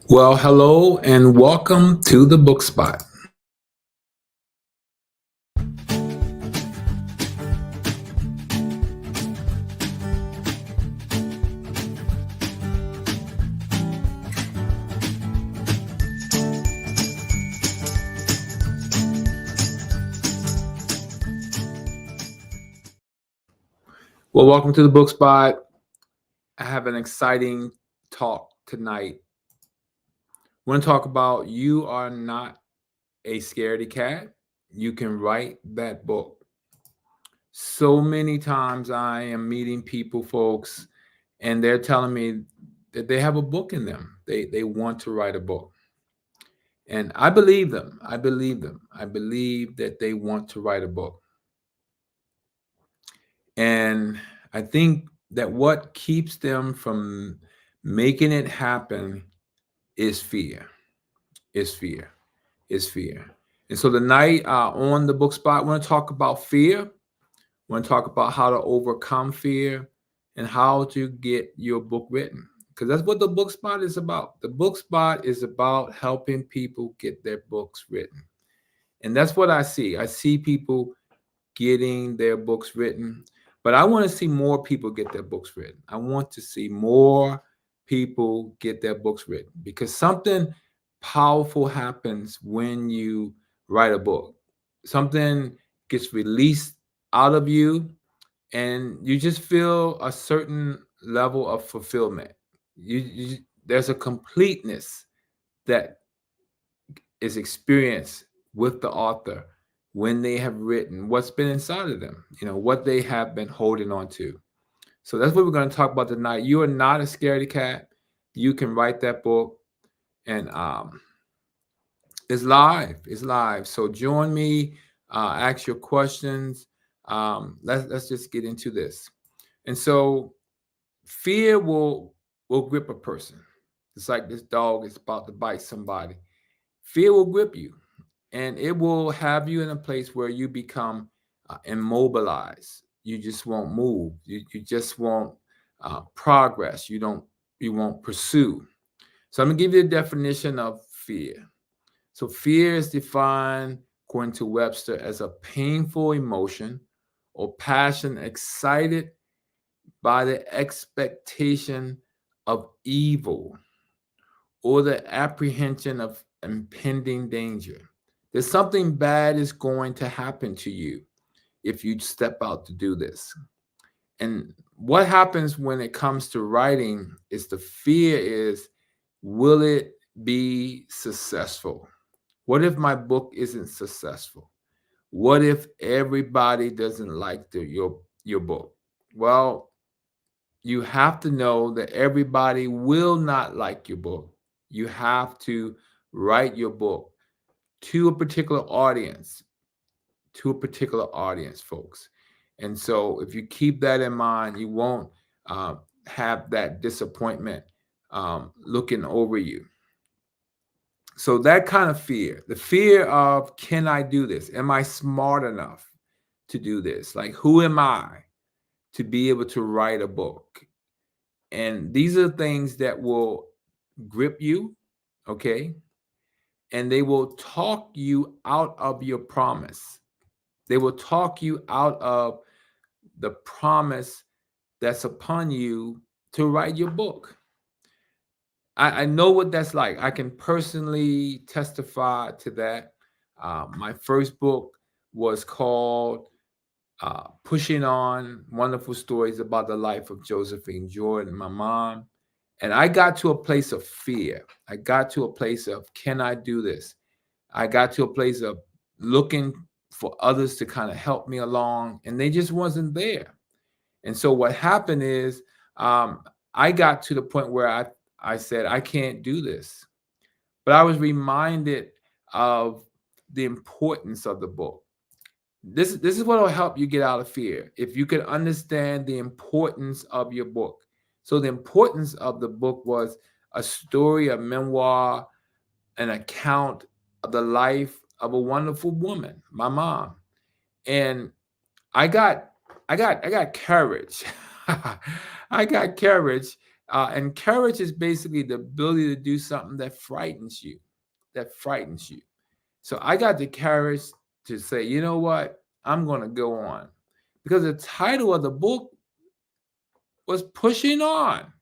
Well, hello and welcome to the Book Spot. Well, welcome to the Book Spot. I have an exciting talk tonight. We're going to talk about you are not a scaredy cat. You can write that book. So many times I am meeting people, folks, and they're telling me that they have a book in them. They want to write a book. And I believe them. I believe them. I believe that they want to write a book. And I think that what keeps them from making it happen is fear, is fear, is fear. And so tonight on the Book Spot, we're going to talk about fear. We're going to talk about how to overcome fear and how to get your book written. Because that's what the Book Spot is about. The Book Spot is about helping people get their books written. And that's what I see. I see people getting their books written. But I want to see more people get their books written. I want to see more people get their books written because something powerful happens when you write a book. Something gets released out of you, and you just feel a certain level of fulfillment. There's a completeness that is experienced with the author when they have written what's been inside of them, what they have been holding on to. So that's what we're going to talk about tonight. You are not a scaredy cat. You can write that book, and it's live. It's live. So join me, ask your questions. Let's just get into this. And so fear will grip a person. It's like this dog is about to bite somebody. Fear will grip you, and it will have you in a place where you become immobilized. You just won't move. You just won't progress. You won't pursue. So I'm gonna give you a definition of fear. So fear is defined according to Webster as a painful emotion or passion excited by the expectation of evil or the apprehension of impending danger. There's something bad is going to happen to you if you step out to do this. And what happens when it comes to writing is the fear is, will it be successful? What if my book isn't successful? What if everybody doesn't like your book? Well, you have to know that everybody will not like your book. You have to write your book to a particular audience, folks. And so if you keep that in mind, you won't have that disappointment looking over you. So that kind of fear, the fear of, can I do this? Am I smart enough to do this? Like, who am I to be able to write a book? And these are things that will grip you, okay? And they will talk you out of your promise. They will talk you out of the promise that's upon you to write your book. I know what that's like. I can personally testify to that. My first book was called Pushing On, Wonderful Stories About the Life of Josephine Jordan, my mom. And I got to a place of fear. I got to a place of, can I do this? I got to a place of looking for others to kind of help me along, and they just wasn't there. And so what happened is I got to the point where I said, I can't do this. But I was reminded of the importance of the book. This is what will help you get out of fear. If you can understand the importance of your book. So the importance of the book was a story, a memoir, an account of the life of a wonderful woman, my mom. And I got courage. I got courage. And courage is basically the ability to do something that frightens you, that frightens you. So I got the courage to say, you know what? I'm going to go on. Because the title of the book was Pushing On.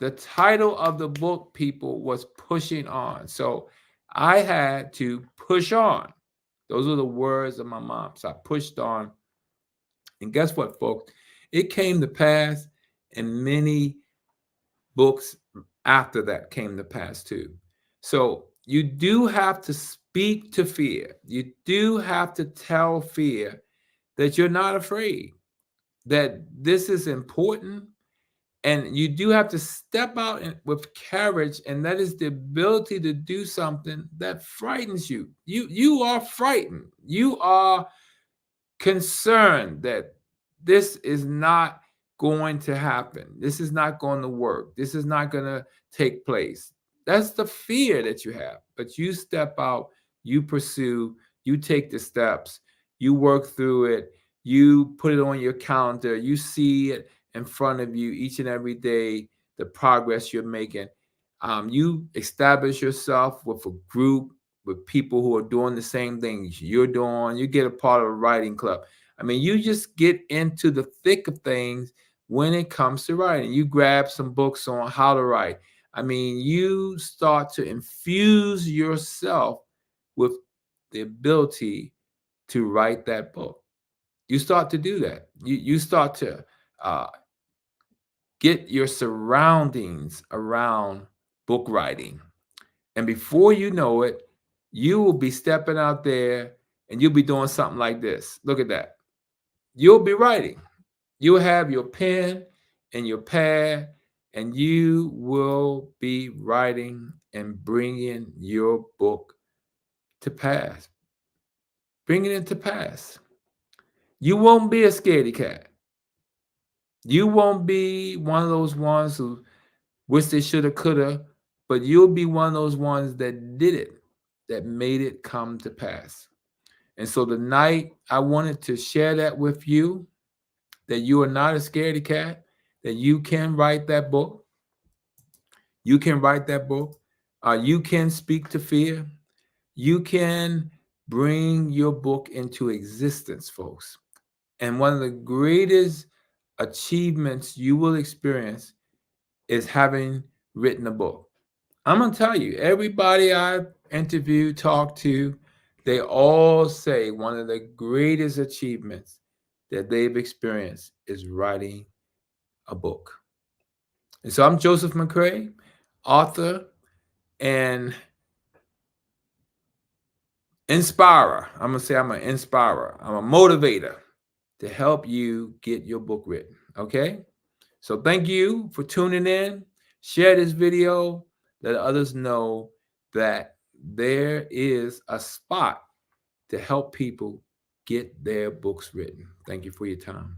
The title of the book, people, was Pushing On. So I had to push on. Those are the words of my mom. So I pushed on. And guess what, folks? It came to pass, and many books after that came to pass too. So you do have to speak to fear. You do have to tell fear that you're not afraid, that this is important. And you do have to step out with courage, and that is the ability to do something that frightens you. You are frightened. You are concerned that this is not going to happen. This is not going to work. This is not going to take place. That's the fear that you have. But you step out, you pursue, you take the steps, you work through it, you put it on your calendar, you see it in front of you each and every day, the progress you're making. You establish yourself with a group, with people who are doing the same things you're doing. You get a part of a writing club. I mean, you just get into the thick of things when it comes to writing. You grab some books on how to write. I mean, you start to infuse yourself with the ability to write that book. You start to do that. You start to uh, get your surroundings around book writing. And before you know it, you will be stepping out there and you'll be doing something like this. Look at that. You'll be writing. You'll have your pen and your pad, and you will be writing and bringing your book to pass. Bringing it to pass. You won't be a scaredy cat. You won't be one of those ones who wish they shoulda, coulda, but you'll be one of those ones that did it, that made it come to pass. And so tonight, I wanted to share that with you, that you are not a scaredy cat, that you can write that book. You can write that book. You can speak to fear. You can bring your book into existence, folks. And one of the greatest achievements you will experience is having written a book. I'm going to tell you, everybody I've interviewed, talked to, they all say one of the greatest achievements that they've experienced is writing a book. And so I'm Joseph McCray, author and inspirer. I'm going to say I'm an inspirer. I'm a motivator to help you get your book written. Okay? So thank you for tuning in. Share this video. Let others know that there is a spot to help people get their books written. Thank you for your time.